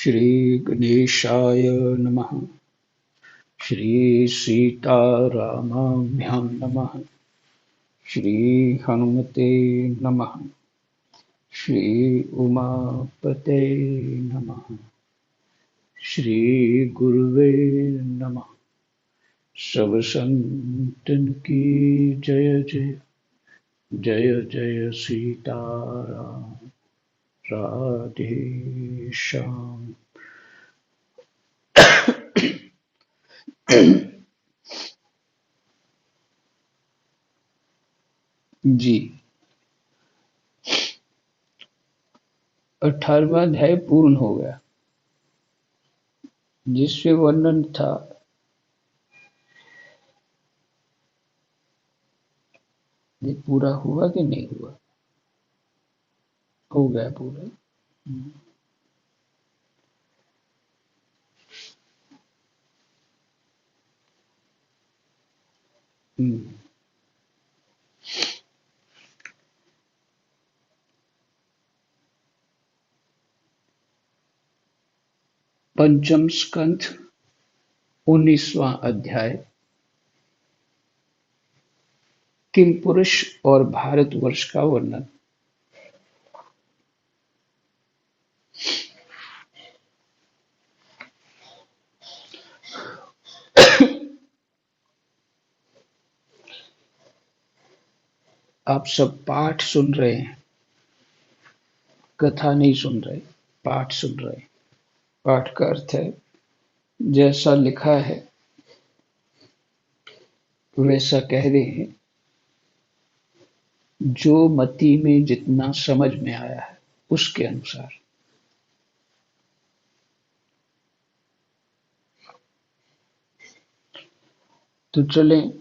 श्री गणेशाय नमः। श्री सीतारामाभ्यां नमः। श्री हनुमते नमः। श्री उमापते नमः। श्री गुरुवे नमः। सब संतन की जय जय। जय जय सीताराम। राधे श्याम। जी, 18वां अध्याय पूर्ण हो गया, जिसमें वर्णन था ये पूरा हुआ कि नहीं हुआ। हो गया पूरा। हम्म। पंचम स्कंध 19वां अध्याय। किम पुरुष और भारतवर्ष का वर्णन। आप सब पाठ सुन रहे हैं, कथा नहीं सुन रहे, पाठ सुन रहे हैं। पाठ का अर्थ है जैसा लिखा है वैसा कह रहे हैं, जो मति में जितना समझ में आया है उसके अनुसार। तो चलें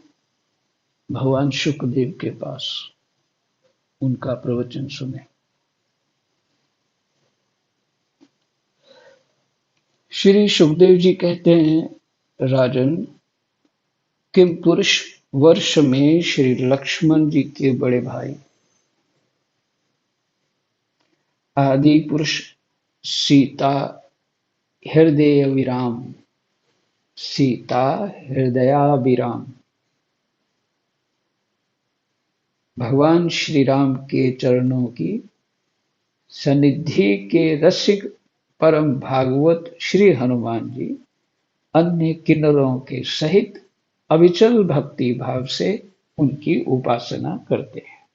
भगवान शुकदेव के पास, उनका प्रवचन सुने। श्री सुखदेव जी कहते हैं, राजन, किम पुरुष वर्ष में श्री लक्ष्मण जी के बड़े भाई आदि पुरुष सीता हृदयाभिराम सीता हृदयाभिराम भगवान श्री राम के चरणों की सन्निधि के रसिक परम भागवत श्री हनुमान जी अन्य किन्नरों के सहित अविचल भक्ति भाव से उनकी उपासना करते हैं।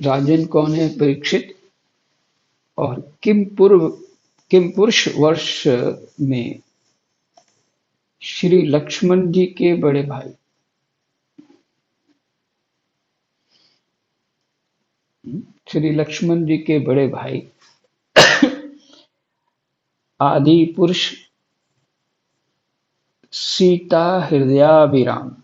राजन कौन है? परीक्षित। और किम पुरुष वर्ष में श्री लक्ष्मण जी के बड़े भाई श्री लक्ष्मण जी के बड़े भाई आदि पुरुष सीता हृदयाभिराम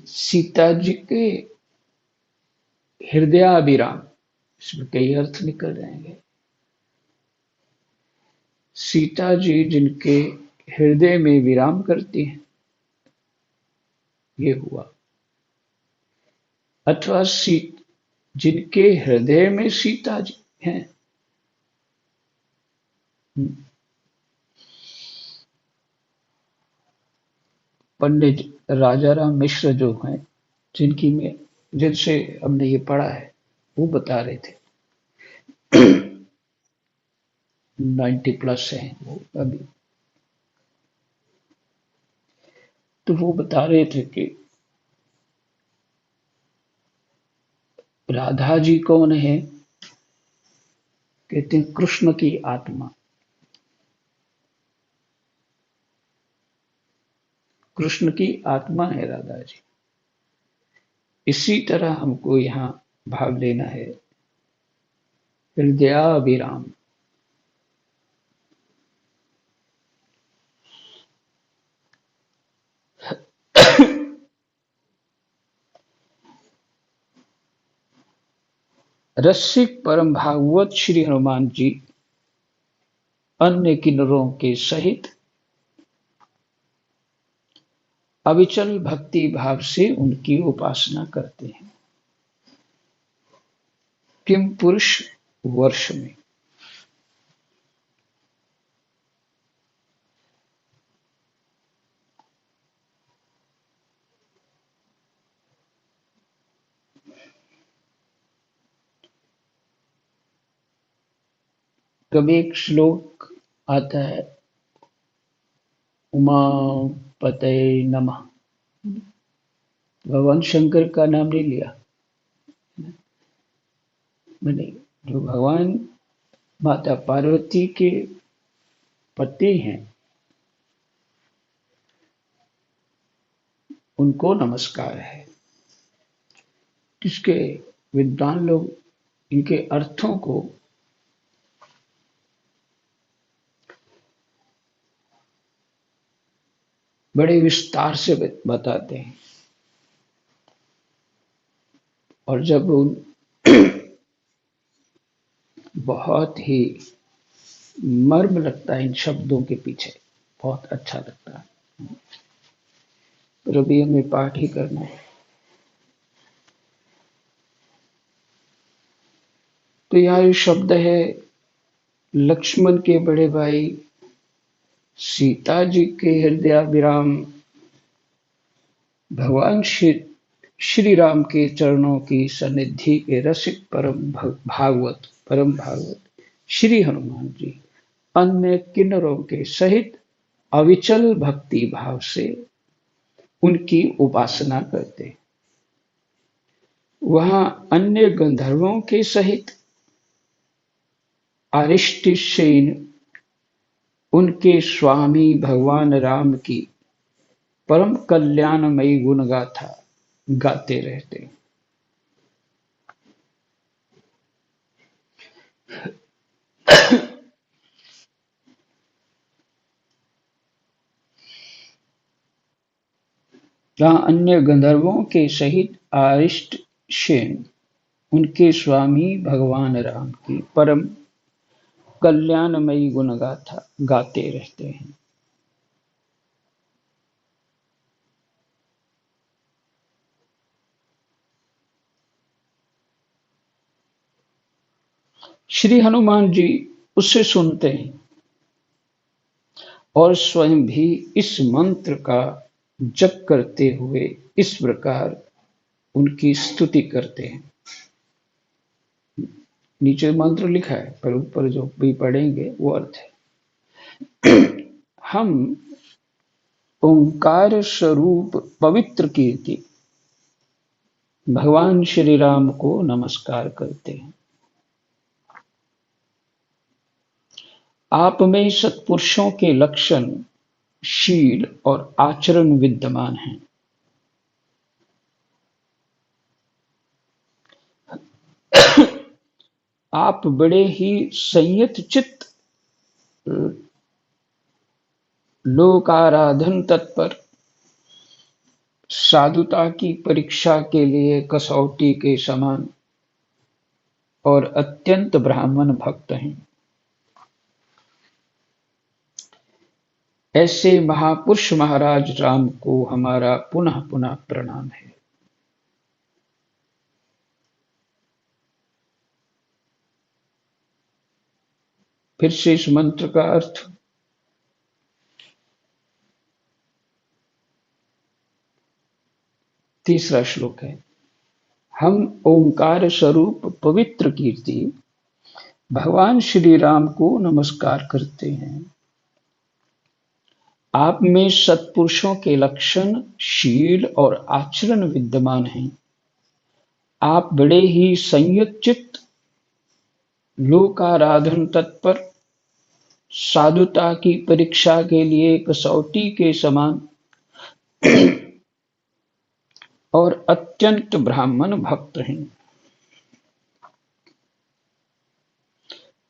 सीता जी के हृदयाभिराम, इसमें कई अर्थ निकल जाएंगे। सीता जी जिनके हृदय में विराम करती हैं, ये हुआ। अथवा जिनके हृदय में सीता जी हैं। पंडित राजाराम मिश्र जो हैं, जिनसे हमने ये पढ़ा है, वो बता रहे थे 90+ हैं वो अभी। तो वो बता रहे थे कि राधा जी कौन है? कहते हैं कृष्ण की आत्मा। कृष्ण की आत्मा है राधा जी। इसी तरह हमको यहाँ भाग लेना है, हृदयाभिराम। रसिक परम भागवत श्री हनुमान जी अन्य किन्नरों के सहित अविचल भक्ति भाव से उनकी उपासना करते हैं। किम पुरुष वर्ष में कभी एक श्लोक आता है, उमापतये नमः। भगवान शंकर का नाम नहीं लिया मैंने। जो भगवान माता पार्वती के पति हैं, उनको नमस्कार है। किसके विद्वान लोग इनके अर्थों को बड़े विस्तार से बताते हैं, और जब उन बहुत ही मर्म लगता है इन शब्दों के पीछे, बहुत अच्छा लगता है। पर अभी हमें पाठ ही करना है। तो यहाँ ये शब्द है, लक्ष्मण के बड़े भाई सीता जी के हृदयाभिराम भगवान श्री राम के चरणों की सन्निधि के रसिक परम भागवत श्री हनुमान जी अन्य किन्नरों के सहित अविचल भक्ति भाव से उनकी उपासना करते। वहां अन्य गंधर्वों के सहित अरिष्टसेन उनके स्वामी भगवान राम की परम कल्याणमयी गुण गाथा गाते रहते। जहाँ अन्य गंधर्वों के सहित अरिष्टसेन उनके स्वामी भगवान राम की परम कल्याणमयी गुण गाथा गाते रहते हैं। श्री हनुमान जी उससे सुनते हैं और स्वयं भी इस मंत्र का जप करते हुए इस प्रकार उनकी स्तुति करते हैं। नीचे मंत्र लिखा है, पर ऊपर जो भी पढ़ेंगे वो अर्थ है। हम ओंकार स्वरूप पवित्र कीर्ति भगवान श्री राम को नमस्कार करते हैं। आप में सत्पुरुषों के लक्षण, शील और आचरण विद्यमान हैं। आप बड़े ही संयत चित्त, लोकाराधन तत्पर, साधुता की परीक्षा के लिए कसौटी के समान और अत्यंत ब्राह्मण भक्त हैं। ऐसे महापुरुष महाराज राम को हमारा पुनः पुनः प्रणाम है। फिर से इस मंत्र का अर्थ, तीसरा श्लोक है। हम ओंकार स्वरूप पवित्र कीर्ति भगवान श्री राम को नमस्कार करते हैं। आप में सत्पुरुषों के लक्षण, शील और आचरण विद्यमान हैं। आप बड़े ही संयत चित्त, लोकाराधन तत्पर, साधुता की परीक्षा के लिए कसौटी के समान और अत्यंत ब्राह्मण भक्त हैं।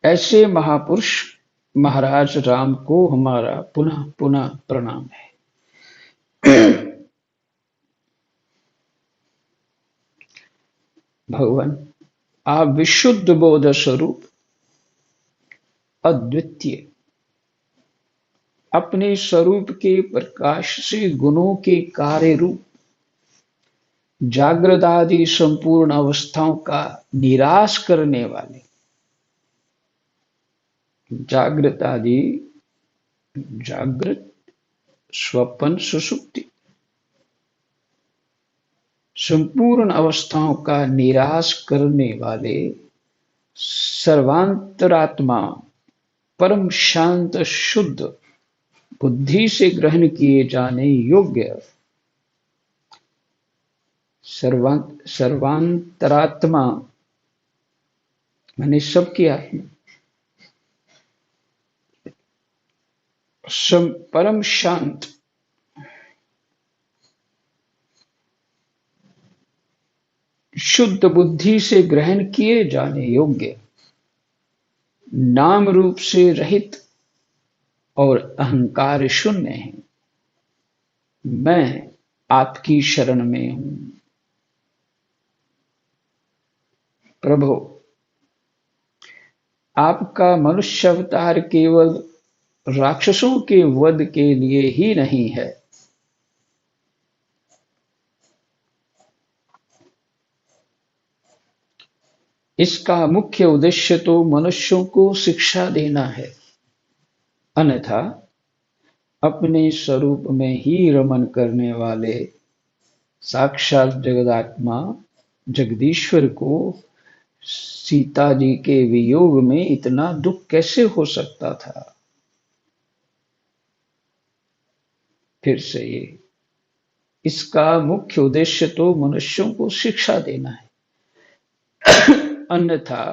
ऐसे महापुरुष महाराज राम को हमारा पुनः पुनः प्रणाम है। भगवान, आप विशुद्ध बोध स्वरूप, अद्वितीय, अपने स्वरूप के प्रकाश से गुणों के कार्य रूप जागृत आदि संपूर्ण अवस्थाओं का निराश करने वाले, जागृत आदि, जागृत, स्वप्न, सुषुप्ति, संपूर्ण अवस्थाओं का निराश करने वाले सर्वांतरात्मा परम शांत शुद्ध बुद्धि से ग्रहण किए जाने योग्य सर्वांतरात्मा माने सबकी आत्मा, परम शांत शुद्ध बुद्धि से ग्रहण किए जाने योग्य नाम रूप से रहित और अहंकार शून्य है। मैं आपकी शरण में हूं। प्रभु, आपका मनुष्य अवतार केवल राक्षसों के वध के लिए ही नहीं है, इसका मुख्य उद्देश्य तो मनुष्यों को शिक्षा देना है। अन्यथा अपने स्वरूप में ही रमन करने वाले साक्षात जगदात्मा जगदीश्वर को सीता जी के वियोग में इतना दुख कैसे हो सकता था। फिर से ये, इसका मुख्य उद्देश्य तो मनुष्यों को शिक्षा देना है, अन्यथा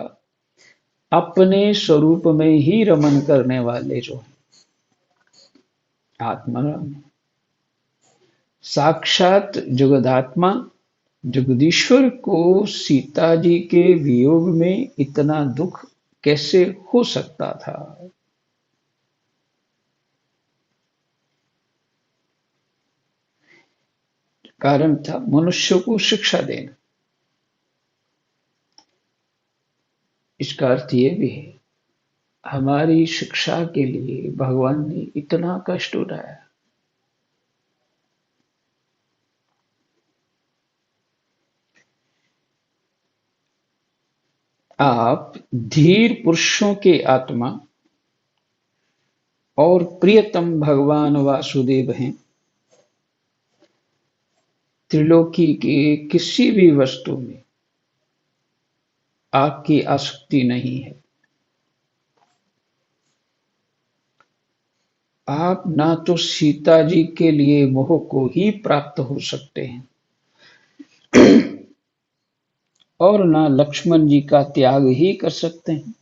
अपने स्वरूप में ही रमन करने वाले जो है आत्मा साक्षात जगदात्मा जगदीश्वर को सीता जी के वियोग में इतना दुख कैसे हो सकता था। कारण था मनुष्य को शिक्षा देना। इसका अर्थ ये भी है, हमारी शिक्षा के लिए भगवान ने इतना कष्ट उठाया। आप धीर पुरुषों के आत्मा और प्रियतम भगवान वासुदेव हैं। त्रिलोकी के किसी भी वस्तु में आपकी आसक्ति नहीं है। आप ना तो सीता जी के लिए मोह को ही प्राप्त हो सकते हैं और ना लक्ष्मण जी का त्याग ही कर सकते हैं।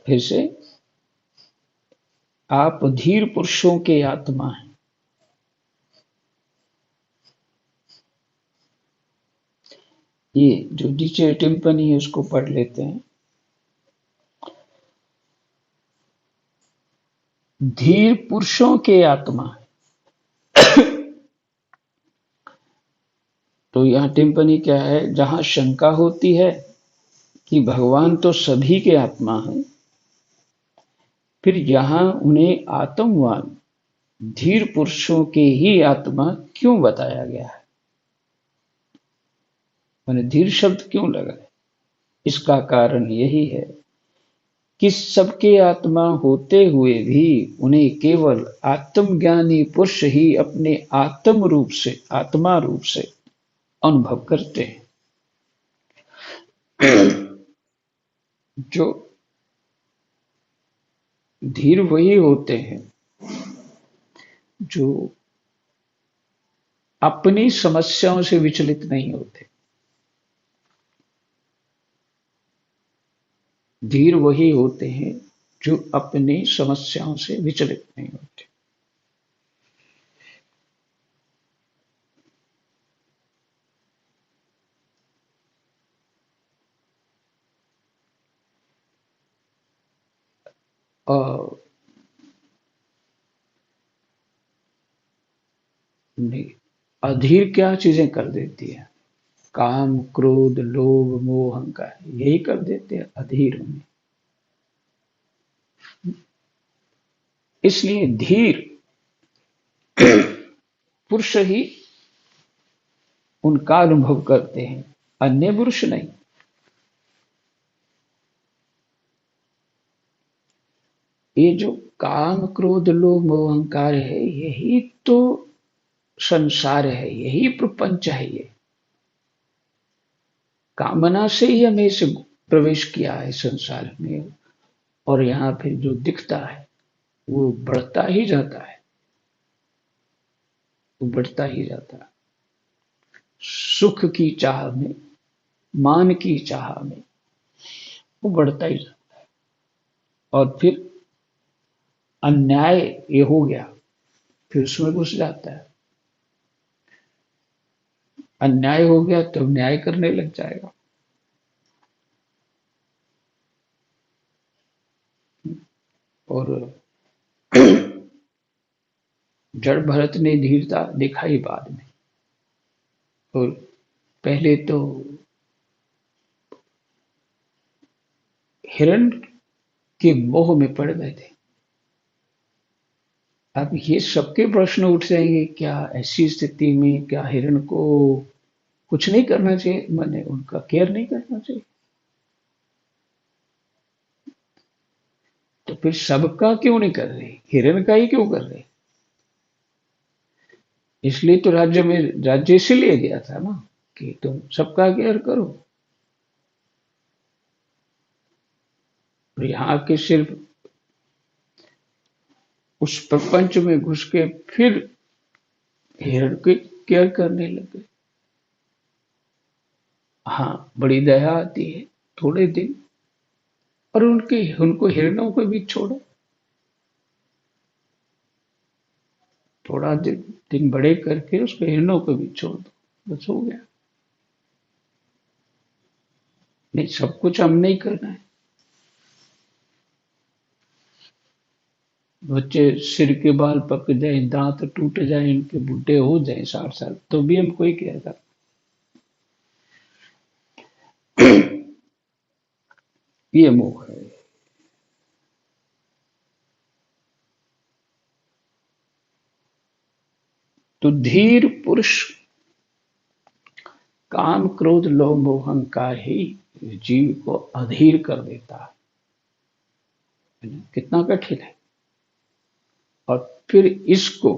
फिर से, आप धीर पुरुषों के आत्मा हैं। ये जो नीचे टिप्पणी है उसको पढ़ लेते हैं। धीर पुरुषों के आत्मा है। तो यहां टिप्पणी क्या है, जहां शंका होती है कि भगवान तो सभी के आत्मा हैं, फिर यहां उन्हें आत्मवान धीर पुरुषों के ही आत्मा क्यों बताया गया है, मैंने धीर शब्द क्यों लगा है? इसका कारण यही है कि सबके आत्मा होते हुए भी उन्हें केवल आत्मज्ञानी पुरुष ही अपने आत्मा रूप से अनुभव करते हैं। जो धीर वही होते हैं जो अपनी समस्याओं से विचलित नहीं होते। धीर वही होते हैं जो अपनी समस्याओं से विचलित नहीं होते। और अधीर क्या चीजें कर देती है, काम क्रोध लोभ मोह अहंकार यही कर देते हैं अधीर में। इसलिए धीर पुरुष ही उनका अनुभव करते हैं, अन्य पुरुष नहीं। ये जो काम क्रोध लोभ मोह अहंकार है, यही तो संसार है, यही प्रपंच है। ये कामना से ही हमें इसे प्रवेश किया है संसार में, और यहाँ फिर जो दिखता है वो बढ़ता ही जाता है, वो बढ़ता ही जाता है। सुख की चाह में, मान की चाह में वो बढ़ता ही जाता है। और फिर अन्याय ये हो गया, फिर उसमें घुस जाता है। अन्याय हो गया तो न्याय करने लग जाएगा। और जड़ भरत ने धीरता दिखाई बाद में, और पहले तो हिरण के मोह में पड़ गए थे। अब ये सबके प्रश्न उठ जाएंगे, क्या ऐसी स्थिति में क्या हिरण को कुछ नहीं करना चाहिए, मैंने उनका केयर नहीं करना चाहिए? तो फिर सबका क्यों नहीं कर रहे, हिरण का ही क्यों कर रहे? इसलिए तो राज्य इसीलिए दिया था ना, कि तुम सबका केयर करो। और यहाँ के सिर्फ उस प्रपंच में घुस के फिर हिरण की केयर करने लगे। हाँ, बड़ी दया आती है थोड़े दिन, और उनको हिरणों को भी छोड़ो, थोड़ा दिन बड़े करके उसको हिरणों को भी छोड़ दो, बस हो गया। नहीं, सब कुछ हम नहीं करना है। बच्चे सिर के बाल पक जाए, दांत टूट जाए, इनके बूढ़े हो जाए 60 साल, तो भी हम कोई कहेगा। ये मोह है। तो धीर पुरुष काम क्रोध लोभ मोह अहंकार ही जीव को अधीर कर देता है ना? कितना कठिन है। और फिर इसको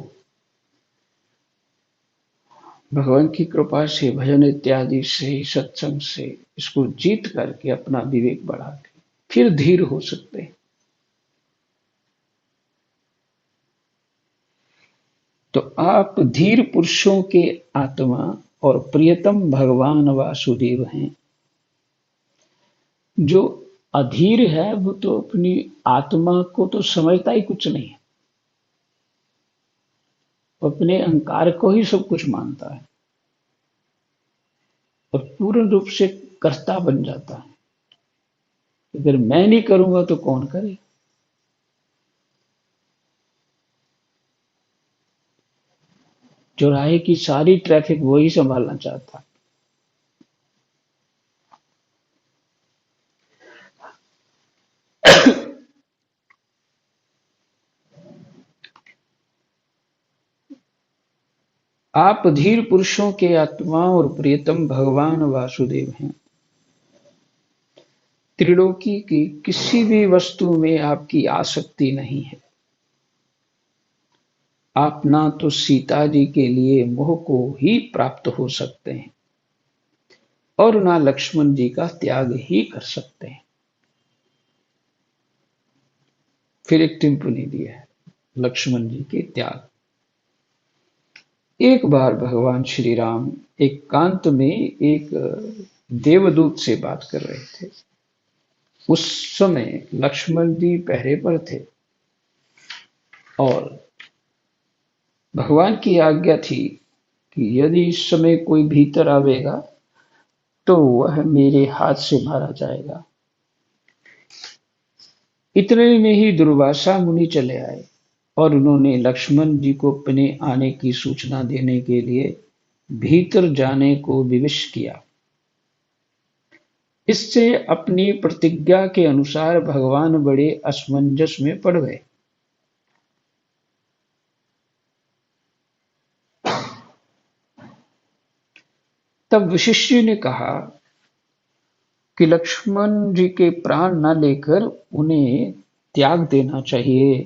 भगवान की कृपा से, भजन इत्यादि से, सत्संग से इसको जीत करके अपना विवेक बढ़ा के फिर धीर हो सकते हैं। तो आप धीर पुरुषों के आत्मा और प्रियतम भगवान वासुदेव हैं। जो अधीर है वो तो अपनी आत्मा को तो समझता ही कुछ नहीं है, वो अपने अहंकार को ही सब कुछ मानता है और पूर्ण रूप से कर्ता बन जाता है। अगर मैं नहीं करूंगा तो कौन करे? चौराहे की सारी ट्रैफिक वही संभालना चाहता है। आप धीर पुरुषों के आत्मा और प्रियतम भगवान वासुदेव हैं। त्रिलोकी की किसी भी वस्तु में आपकी आसक्ति नहीं है। आप ना तो सीता जी के लिए मोह को ही प्राप्त हो सकते हैं और ना लक्ष्मण जी का त्याग ही कर सकते हैं। फिर एक टिप्पणी दिया है, लक्ष्मण जी के त्याग। एक बार भगवान श्री राम एकांत में एक देवदूत से बात कर रहे थे। उस समय लक्ष्मण जी पहरे पर थे और भगवान की आज्ञा थी कि यदि इस समय कोई भीतर आवेगा तो वह मेरे हाथ से मारा जाएगा। इतने में ही दुर्वासा मुनि चले आए और उन्होंने लक्ष्मण जी को अपने आने की सूचना देने के लिए भीतर जाने को विवश किया। इससे अपनी प्रतिज्ञा के अनुसार भगवान बड़े असमंजस में पड़ गए। तब वशिष्ठ जी ने कहा कि लक्ष्मण जी के प्राण न लेकर उन्हें त्याग देना चाहिए,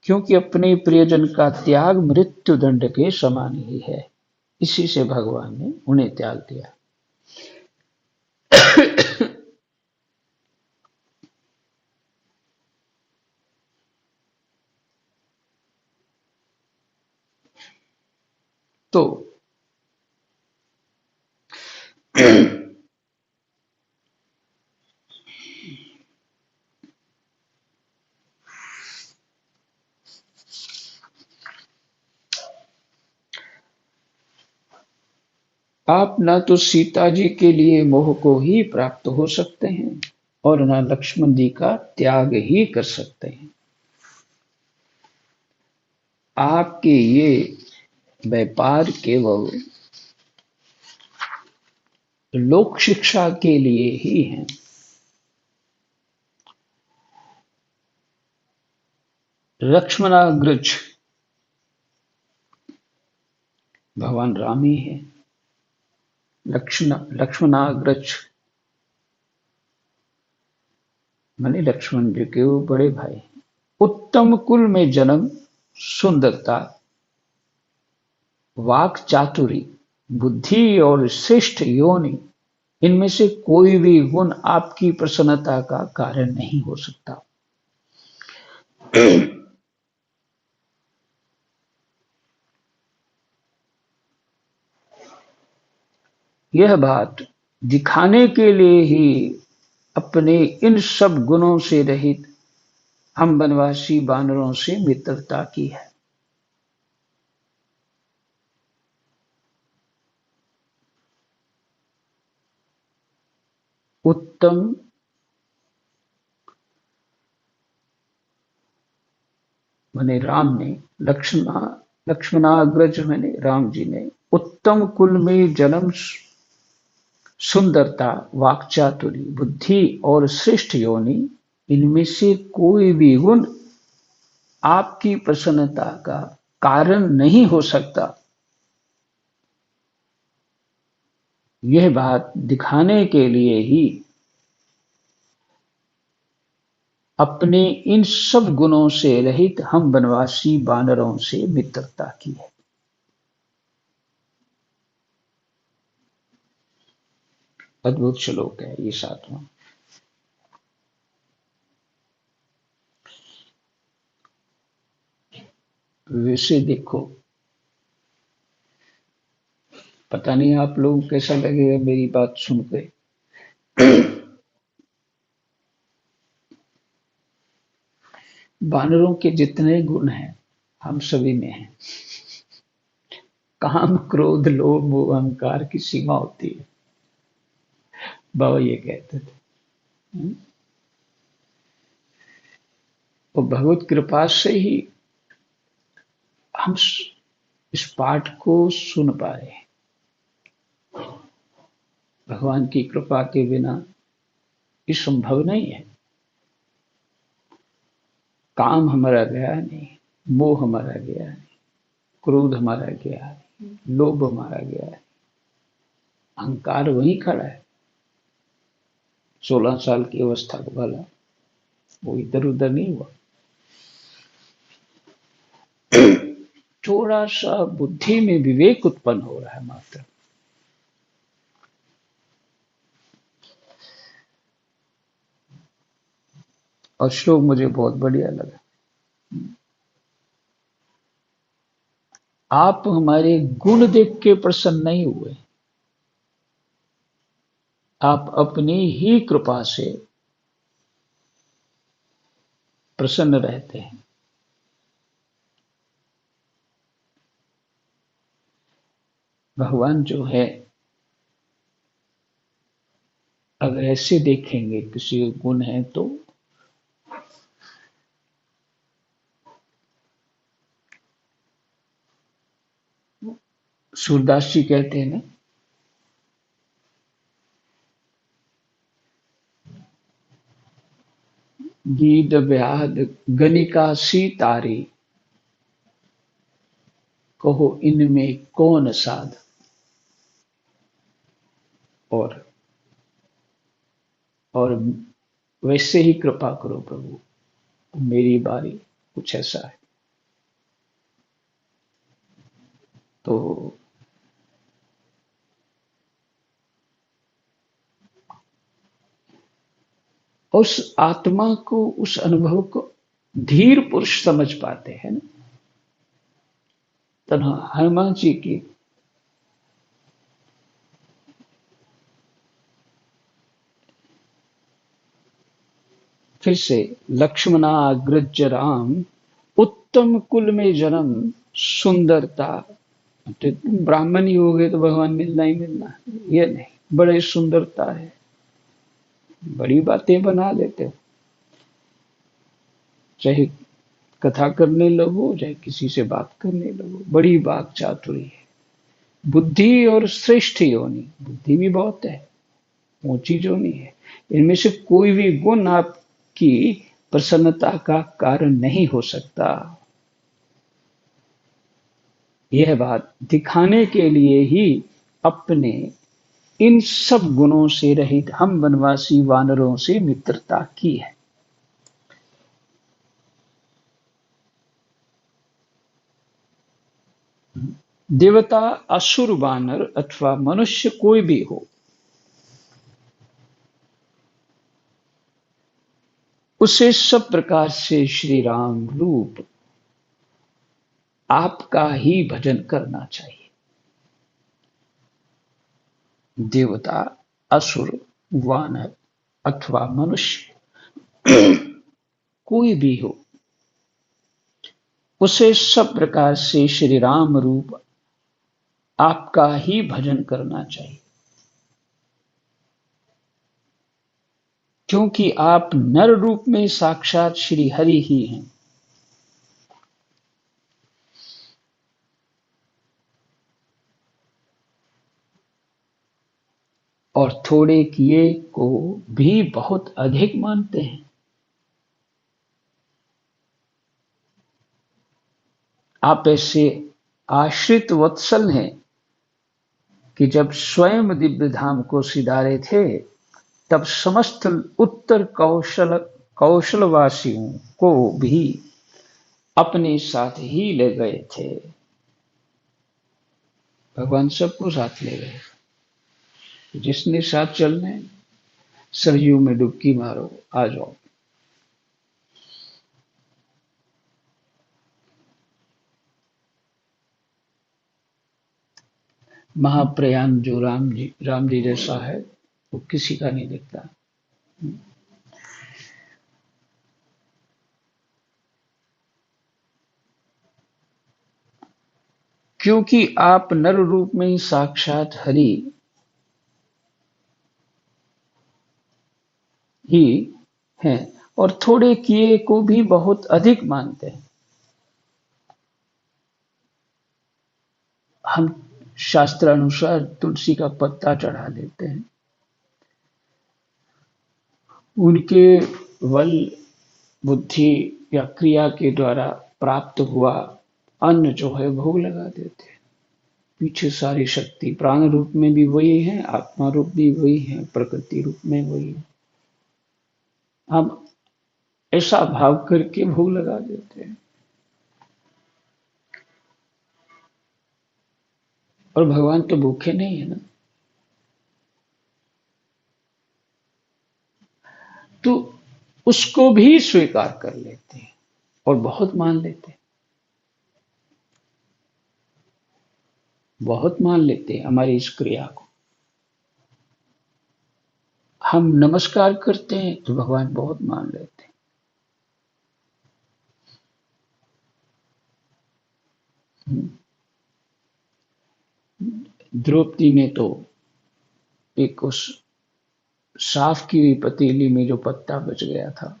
क्योंकि अपने प्रियजन का त्याग मृत्यु दंड के समान ही है। इसी से भगवान ने उन्हें त्याग दिया। तो आप न तो सीता जी के लिए मोह को ही प्राप्त हो सकते हैं और न लक्ष्मण जी का त्याग ही कर सकते हैं। आपके ये व्यापार केवल लोक शिक्षा के लिए ही है। लक्ष्मणाग्रज भगवान राम ही है। लक्ष्मणाग्रज माने लक्ष्मण जी के वो बड़े भाई। उत्तम कुल में जन्म, सुंदरता, वाक चातुरी, बुद्धि और श्रेष्ठ योनि, इनमें से कोई भी गुण आपकी प्रसन्नता का कारण नहीं हो सकता। यह बात दिखाने के लिए ही अपने इन सब गुणों से रहित हम वनवासी बानरों से मित्रता की है। उत्तम माने राम ने, लक्ष्मणाग्रज माने राम जी ने उत्तम कुल में जन्म, सुंदरता, वाक्चातुरी, बुद्धि और श्रेष्ठ योनि, इनमें से कोई भी गुण आपकी प्रसन्नता का कारण नहीं हो सकता। यह बात दिखाने के लिए ही अपने इन सब गुणों से रहित हम वनवासी बानरों से मित्रता की है। अद्भुत श्लोक है ये 7वां। वैसे देखो, पता नहीं आप लोगों को कैसा लगेगा मेरी बात सुनकर। बानरों के जितने गुण हैं हम सभी में हैं। काम, क्रोध, लोभ, मोह, अहंकार की सीमा होती है, बाबा ये कहते थे। और भगवत कृपा से ही हम इस पाठ को सुन पा रहे हैं। भगवान की कृपा के बिना ये संभव नहीं है। काम हमारा गया नहीं, मोह हमारा गया नहीं, क्रोध हमारा गया नहीं, लोभ हमारा गया है, अहंकार वहीं खड़ा है। 16 साल की अवस्था वाला वो इधर उधर नहीं हुआ। थोड़ा सा बुद्धि में विवेक उत्पन्न हो रहा है मात्र। और श्लोक मुझे बहुत बढ़िया लगा। आप हमारे गुण देख के प्रसन्न नहीं हुए, आप अपनी ही कृपा से प्रसन्न रहते हैं। भगवान जो है, अगर ऐसे देखेंगे किसी गुण है तो सूरदास जी कहते हैं ना, गीत व्याध गणिका सी तारी, कहो इनमें कौन साध। और और वैसे ही कृपा करो प्रभु, मेरी बारी, कुछ ऐसा है। तो उस आत्मा को, उस अनुभव को धीर पुरुष समझ पाते हैं ना। तो हनुमान जी की फिर से, लक्ष्मणाग्रज राम, उत्तम कुल में जन्म, सुंदरता। तो तुम ब्राह्मण ही हो गए तो भगवान मिलना ही मिलना है, ये नहीं, बड़े सुंदरता है, बड़ी बातें बना लेते हो, चाहे कथा करने लगो, चाहे किसी से बात करने लगो, बड़ी बात चातुरी है। बुद्धि और श्रेष्ठ योनि, बुद्धि भी बहुत है, ऊंची योनि है। इनमें से कोई भी गुण आपकी प्रसन्नता का कारण नहीं हो सकता। यह बात दिखाने के लिए ही अपने इन सब गुणों से रहित हम वनवासी वानरों से मित्रता की है। देवता, असुर, वानर अथवा मनुष्य कोई भी हो, उसे सब प्रकार से श्री राम रूप आपका ही भजन करना चाहिए। देवता, असुर, वानर अथवा मनुष्य कोई भी हो, उसे सब प्रकार से श्री राम रूप आपका ही भजन करना चाहिए, क्योंकि आप नर रूप में साक्षात श्री हरि ही हैं। और थोड़े किए को भी बहुत अधिक मानते हैं। आप ऐसे आश्रित वत्सल हैं कि जब स्वयं दिव्य धाम को सिधारे थे, तब समस्त उत्तर कौशलवासियों को भी अपने साथ ही ले गए थे। भगवान सबको साथ ले गए। जिसने साथ चलना है, सरयू में डुबकी मारो, आ जाओ। महाप्रयाण जो राम जी जैसा है, वो किसी का नहीं दिखता। क्योंकि आप नर रूप में साक्षात हरि ही हैं और थोड़े किए को भी बहुत अधिक मानते हैं। हम शास्त्र अनुसार तुलसी का पत्ता चढ़ा देते हैं, उनके बल, बुद्धि या क्रिया के द्वारा प्राप्त हुआ अन्न जो है भोग लगा देते हैं। पीछे सारी शक्ति प्राण रूप में भी वही है, आत्मा रूप भी वही है, प्रकृति रूप में वही है। हम ऐसा भाव करके भोग लगा देते हैं। और भगवान तो भूखे नहीं है ना, तो उसको भी स्वीकार कर लेते हैं और बहुत मान लेते हैं, बहुत मान लेते हैं हमारी इस क्रिया को। हम नमस्कार करते हैं तो भगवान बहुत मान लेते हैं। द्रौपदी ने तो एक उस साफ की हुई पतीली में जो पत्ता बच गया था,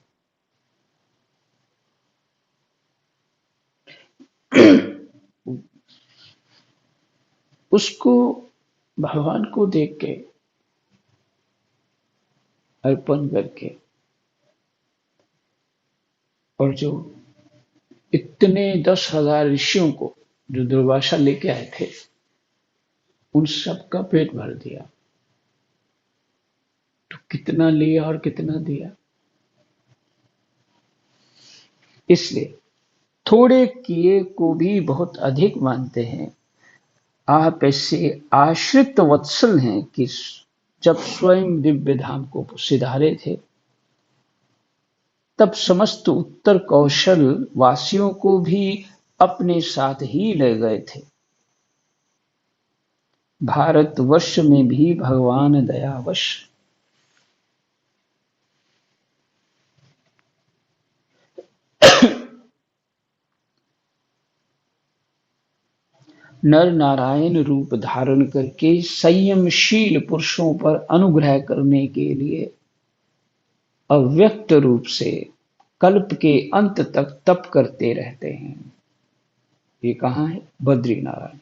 उसको भगवान को देख के अर्पण करके, और जो इतने 10,000 ऋषियों को जो दुर्वासा लेके आए थे, उन सब का पेट भर दिया। तो कितना लिया और कितना दिया। इसलिए थोड़े किए को भी बहुत अधिक मानते हैं। आप ऐसे आश्रित वत्सल हैं कि जब स्वयं दिव्य धाम को सिधारे थे, तब समस्त उत्तर कौशल वासियों को भी अपने साथ ही ले गए थे। भारतवर्ष में भी भगवान दयावश नर नारायण रूप धारण करके संयमशील पुरुषों पर अनुग्रह करने के लिए अव्यक्त रूप से कल्प के अंत तक तप करते रहते हैं। ये कहाँ है? बद्री नारायण।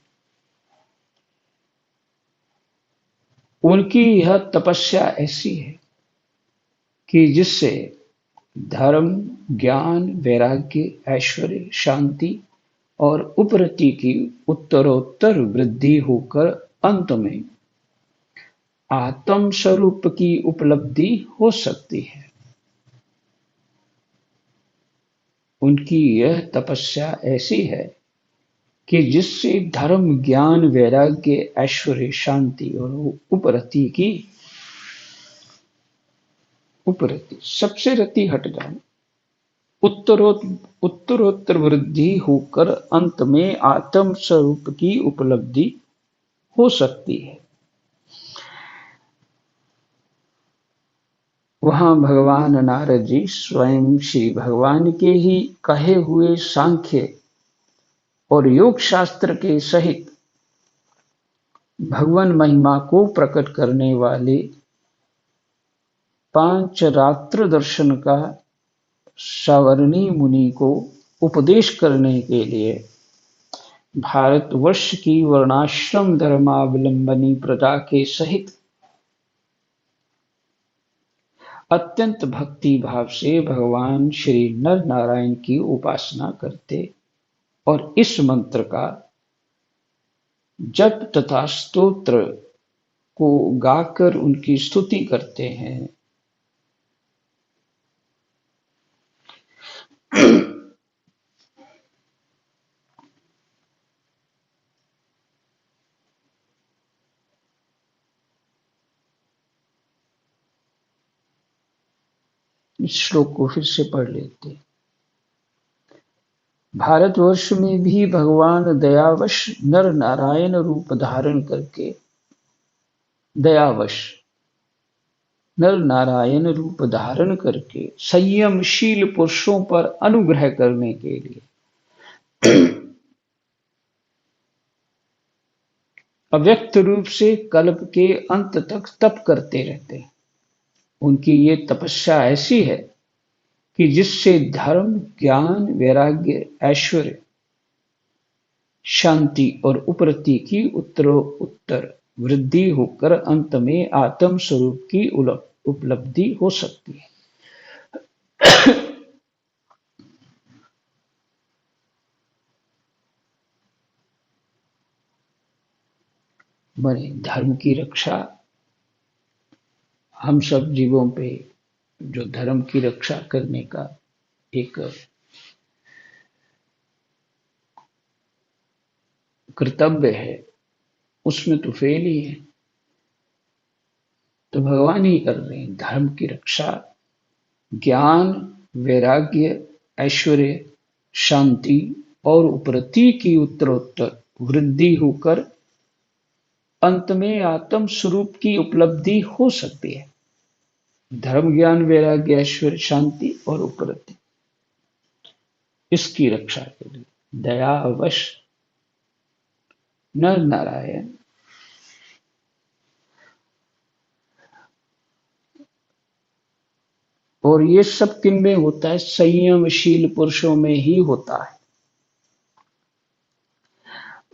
उनकी यह तपस्या ऐसी है कि जिससे धर्म, ज्ञान, वैराग्य, ऐश्वर्य, शांति और उपरति की उत्तरोत्तर वृद्धि होकर अंत में आत्म स्वरूप की उपलब्धि हो सकती है। उनकी यह तपस्या ऐसी है कि जिससे धर्म, ज्ञान, वैराग्य, ऐश्वर्य, शांति और उपरति सबसे रति हट जाए, उत्तरोत्तर वृद्धि होकर अंत में आत्म स्वरूप की उपलब्धि हो सकती है। वहां भगवान नारद जी स्वयं श्री भगवान के ही कहे हुए सांख्य और योग शास्त्र के सहित भगवान महिमा को प्रकट करने वाले पांचरात्र दर्शन का सवर्णी मुनि को उपदेश करने के लिए भारतवर्ष की वर्णाश्रम धर्मावलंबनी प्रजा के सहित अत्यंत भक्ति भाव से भगवान श्री नर नारायण की उपासना करते और इस मंत्र का जप तथा स्तोत्र को गाकर उनकी स्तुति करते हैं। इस श्लोक को फिर से पढ़ लेते हैं। भारतवर्ष में भी भगवान दयावश नर नारायण रूप धारण करके नर नारायण रूप धारण करके संयमशील पुरुषों पर अनुग्रह करने के लिए अव्यक्त रूप से कल्प के अंत तक तप करते रहते हैं। उनकी ये तपस्या ऐसी है कि जिससे धर्म, ज्ञान, वैराग्य, ऐश्वर्य, शांति और उपरति की उत्तरोत्तर वृद्धि होकर अंत में आत्म स्वरूप की उपलब्धि हो सकती है। बने धर्म की रक्षा हम सब जीवों पे जो धर्म की रक्षा करने का एक कर्तव्य है, उसमें तो फेल ही है। तो भगवान ही कर रहे हैं धर्म की रक्षा, ज्ञान, वैराग्य, ऐश्वर्य, शांति और उपरति की उत्तरोत्तर वृद्धि होकर अंत में आत्म स्वरूप की उपलब्धि हो सकती है। धर्म, ज्ञान, वैराग्य, ऐश्वर्य, शांति और उपरति, इसकी रक्षा के लिए दयावश नर नारायण और ये सब किन में होता है? संयमशील पुरुषों में ही होता है।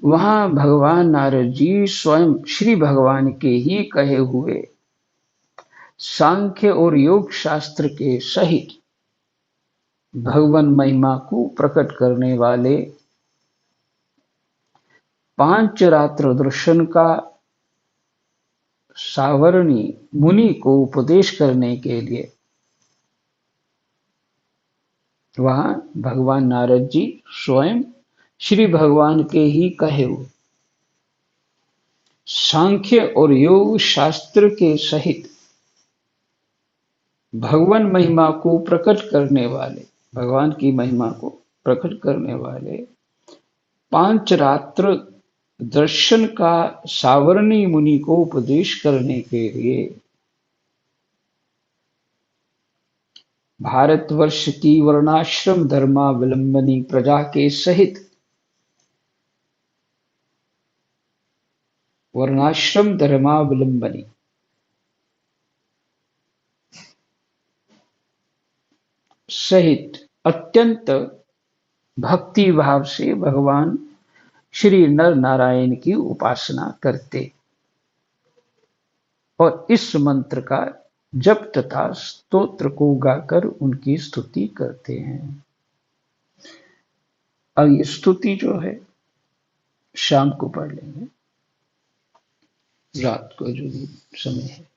वहां भगवान नारद जी स्वयं श्री भगवान के ही कहे हुए सांख्य और योग शास्त्र के सहित भगवान महिमा को प्रकट करने वाले पांच रात्र दर्शन का सावर्णी मुनि को उपदेश करने के लिए वहां भगवान नारद जी स्वयं श्री भगवान के ही कहे हुए सांख्य और योग शास्त्र के सहित भगवान महिमा को प्रकट करने वाले, भगवान की महिमा को प्रकट करने वाले पांचरात्र दर्शन का सावर्णी मुनि को उपदेश करने के लिए भारतवर्ष की वर्णाश्रम धर्मावलंबनी प्रजा के सहित वर्णाश्रम धर्मावलंबनी सहित अत्यंत भक्ति भाव से भगवान श्री नर नारायण की उपासना करते और इस मंत्र का जप तथा स्तोत्र को गाकर उनकी स्तुति करते हैं। अब ये स्तुति जो है शाम को पढ़ लेंगे, रात को जो भी समय है।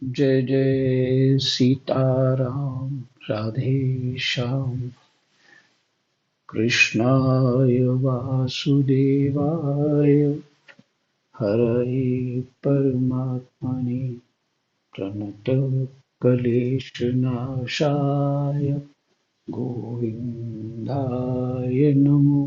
जय जय सीताराम, राधे श्याम, कृष्णाय वासुदेवाय, हरे परमात्मने प्रणतक्लेशनाशाय गोविन्दाय नमो